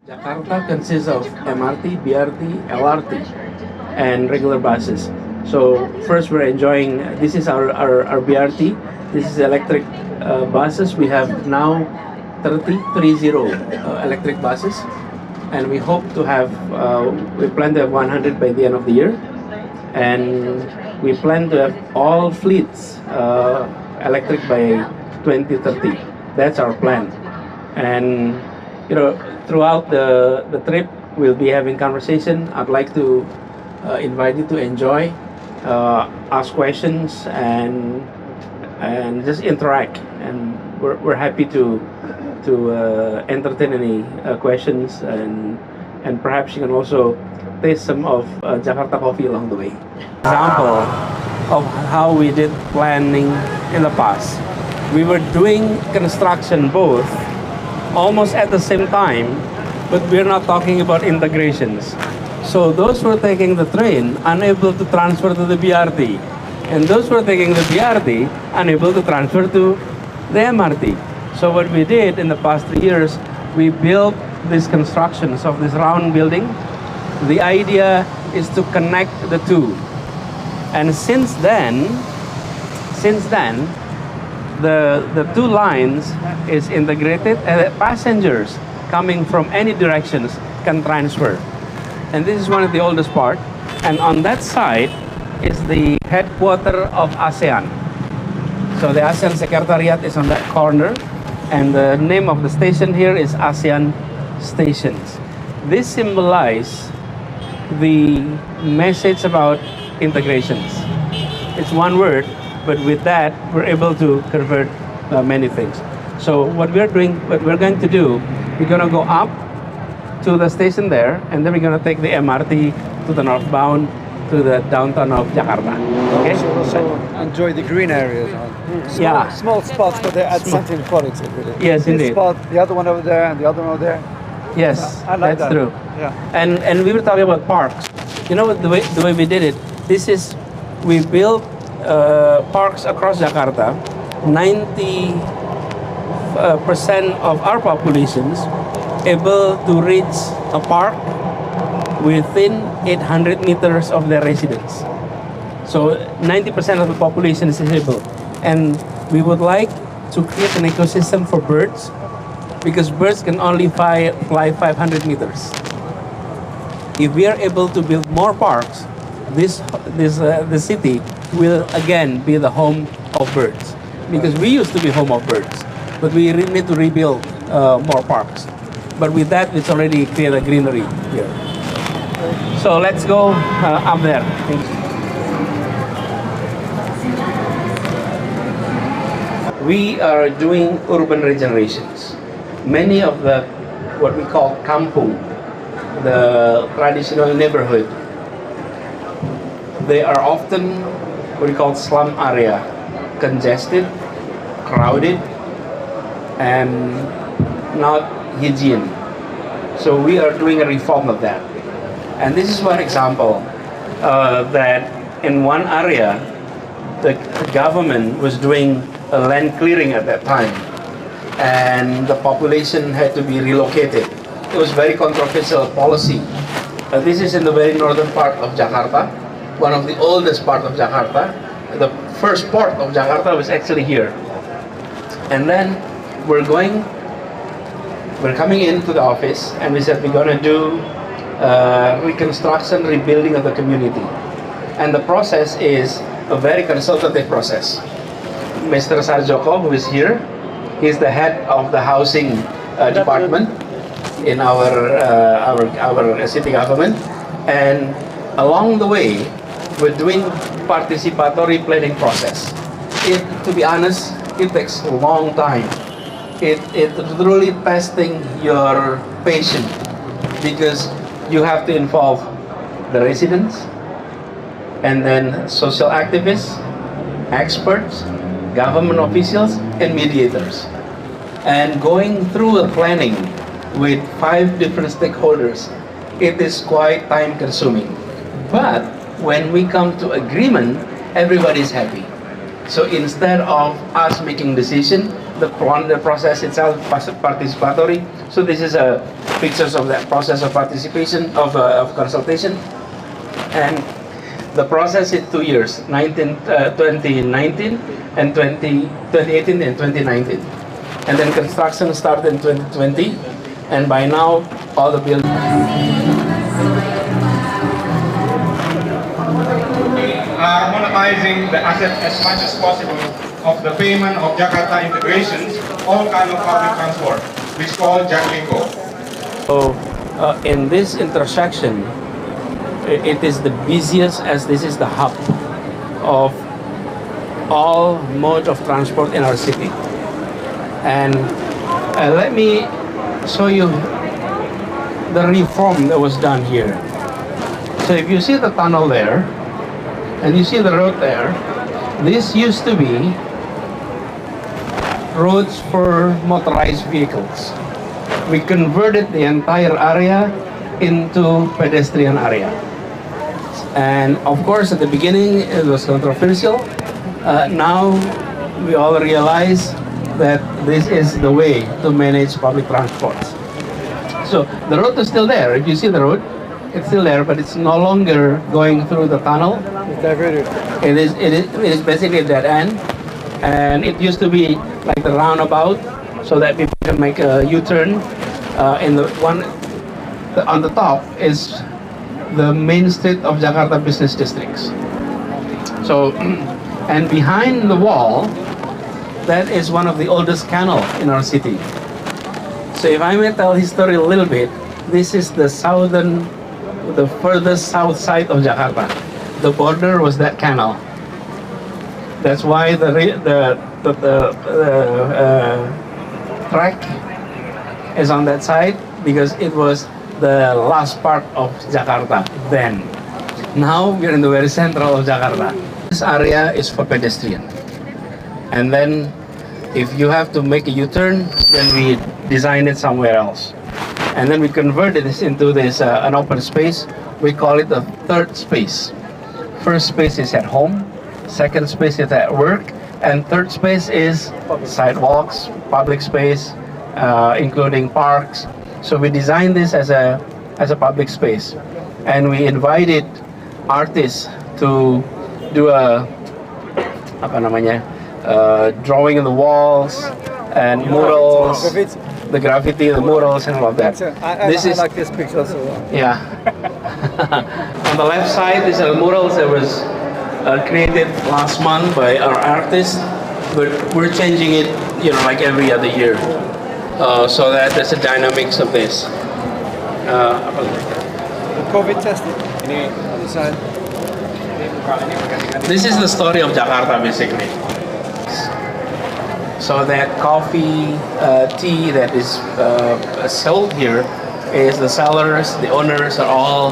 Jakarta consists of MRT, BRT, LRT, and regular buses. So first we're enjoying, this is our BRT, this is electric buses. We have now 30 electric buses, and we hope to have, we plan to have 100 by the end of the year, and we plan to have all fleets electric by 2030. That's our plan. And throughout the trip, we'll be having conversation. I'd like to invite you to enjoy, ask questions, and just interact. And we're happy to entertain any questions, and perhaps you can also taste some of Jakarta coffee along the way. Example of how we did planning in the past. We were doing construction both almost at the same time, but we're not talking about integrations. So those who are taking the train unable to transfer to the BRT, and those who are taking the BRT unable to transfer to the MRT. So what we did in the past 3 years, we built these constructions of this round building. The idea is to connect the two. And since then, the two lines is integrated, and passengers coming from any directions can transfer. And this is one of the oldest part. And on that side is the headquarters of ASEAN. So the ASEAN Secretariat is on that corner, and the name of the station here is ASEAN Stations. This symbolizes the message about integrations. It's one word, but with that, we're able to convert many things. So what we're going to do, we're going to go up to the station there, and then we're going to take the MRT to the northbound to the downtown of Jakarta. Okay? So enjoy the green areas. Small spots, but they add something quality. Really. Yes, this indeed. spot, the other one over there, and the other one over there. Yes, I like that's that. true. Yeah. And we were talking about parks. You know what, the way we did it? We built parks across Jakarta. 90% of our populations able to reach a park within 800 meters of their residence. So 90% of the population is able. And we would like to create an ecosystem for birds, because birds can only fly 500 meters. If we are able to build more parks, the city will again be the home of birds, because we used to be home of birds, but we really need to rebuild more parks. But with that, it's already created a greenery here. So let's go up there. We are doing urban regenerations. Many of the what we call kampung, the traditional neighborhood, they are often what we call slum area, congested, crowded, and not hygiene. So we are doing a reform of that. And this is one example that in one area, the government was doing a land clearing at that time, and the population had to be relocated. It was very controversial policy. This is in the very northern part of Jakarta, one of the oldest part of Jakarta. The first port of Jakarta was actually here. And then we're coming into the office, and we said we're going to do reconstruction, rebuilding of the community. And the process is a very consultative process. Mr. Sarjoko, who is here, he's the head of the housing department in our city government. And along the way, we're doing participatory planning process. To be honest, it takes a long time. It's really testing your patience, because you have to involve the residents, and then social activists, experts, government officials, and mediators. And going through a planning with 5 different stakeholders, it is quite time consuming. But when we come to agreement, everybody is happy. So instead of us making decision, the process itself, participatory. So this is a pictures of that process of participation of consultation, and the process is 2 years, 2019 and 2018 and 2019, and then construction started in 2020, and by now all the buildings. Are monetizing the asset as much as possible of the payment of Jakarta integrations, all kind of public transport, which is called Jaklingko. So in this intersection, it is the busiest, as this is the hub of all modes of transport in our city. And let me show you the reform that was done here. So if you see the tunnel there, and you see the road there, this used to be roads for motorized vehicles. We converted the entire area into pedestrian area. And of course, at the beginning, it was controversial. Now, we all realize that this is the way to manage public transports. So the road is still there. If you see the road, it's still there, but it's no longer going through the tunnel. It's diverted. It is basically a dead end, and it used to be like the roundabout, so that people can make a U-turn. In the one on the top is the main street of Jakarta business districts. So, and behind the wall, that is one of the oldest canal in our city. So if I may tell history a little bit, this is the furthest south side of Jakarta. The border was that canal. That's why the track is on that side, because it was the last part of Jakarta then. Now we're in the very central of Jakarta. This area is for pedestrian. And then if you have to make a U-turn, then we design it somewhere else. And then we converted this into this an open space. We call it the third space. First space is at home, second space is at work, and third space is sidewalks, public space, including parks. So we designed this as a public space, and we invited artists to do drawing on the walls and murals, the graffiti, the murals, and all of that. I like this picture also. Yeah. On the left side is a murals that was created last month by our artists, but we're changing it, like every other year, so that there's a dynamics of this. COVID tested. Ini other side. This is the story of Jakarta, basically. So that coffee, tea that is sold here is the sellers, the owners are all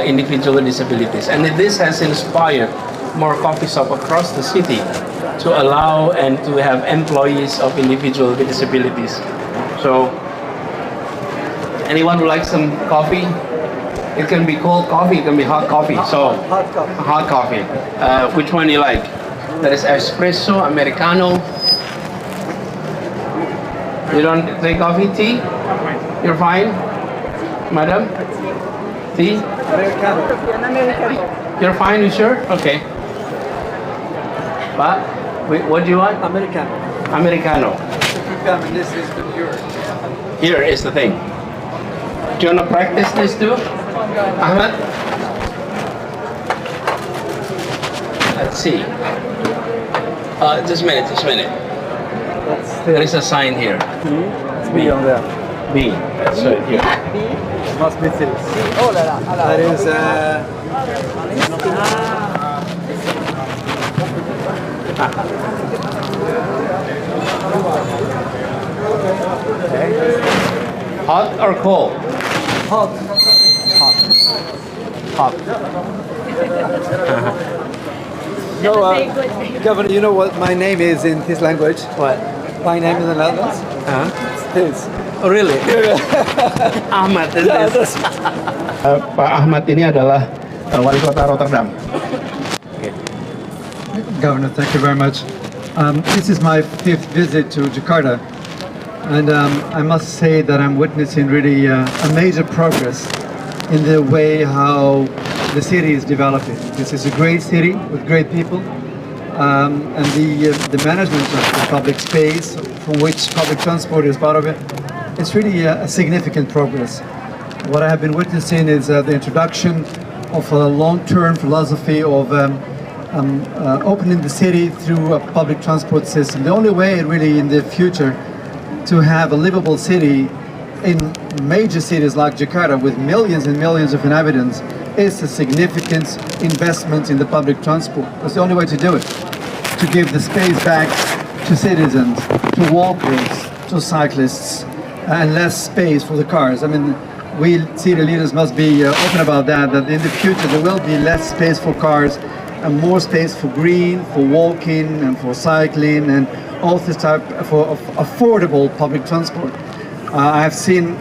individual with disabilities. And this has inspired more coffee shops across the city to allow and to have employees of individuals with disabilities. So, anyone who likes some coffee? It can be cold coffee, it can be hot coffee. So, hot coffee. Which one do you like? There is espresso, americano. You don't drink coffee? Tea? You're fine? Madam? Tea? Americano. You're fine, you sure? Okay. But, what do you want? Americano. Americano. This is the pure. Here is the thing. Do you want to practice this too? Ahmad? Let's see. Just a minute. There is a sign here. It's B on there. B. That's right here. Must be this. Oh, that is. Hot or cold? Hot. No, Governor, you know what my name is in his language? What? My name in the Netherlands? It's his. Oh, really? Ahmad. Yeah, Pak Ahmad ini adalah wali kota Rotterdam. Governor, thank you very much. This is my 5th visit to Jakarta, and I must say that I'm witnessing really a major progress in the way how the city is developing. This is a great city with great people, and the management of the public space, from which public transport is part of it, it's really a significant progress. What I have been witnessing is the introduction of a long-term philosophy of opening the city through a public transport system. The only way really in the future to have a livable city in major cities like Jakarta with millions and millions of inhabitants is a significant investment in the public transport. That's the only way to do it. To give the space back to citizens, to walkers, to cyclists, and less space for the cars. I mean, we city leaders must be open about that in the future there will be less space for cars and more space for green, for walking and for cycling and all this type of affordable public transport. I have seen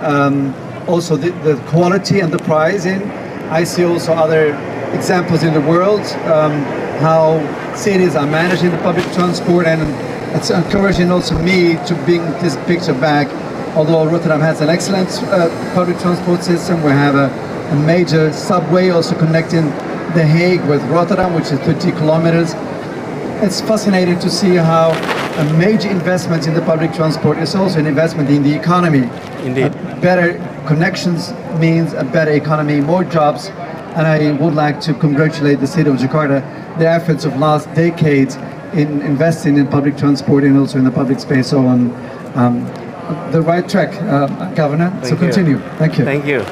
also the quality and the pricing. I see also other examples in the world how cities are managing the public transport, and it's encouraging also me to bring this picture back. Although Rotterdam has an excellent public transport system, we have a major subway also connecting The Hague with Rotterdam, which is 30 kilometers. It's fascinating to see how a major investment in the public transport is also an investment in the economy. Indeed. Better connections means a better economy, more jobs, and I would like to congratulate the city of Jakarta, the efforts of last decades in investing in public transport and also in the public space. So on the right track, Governor. So continue. Thank you. Thank you.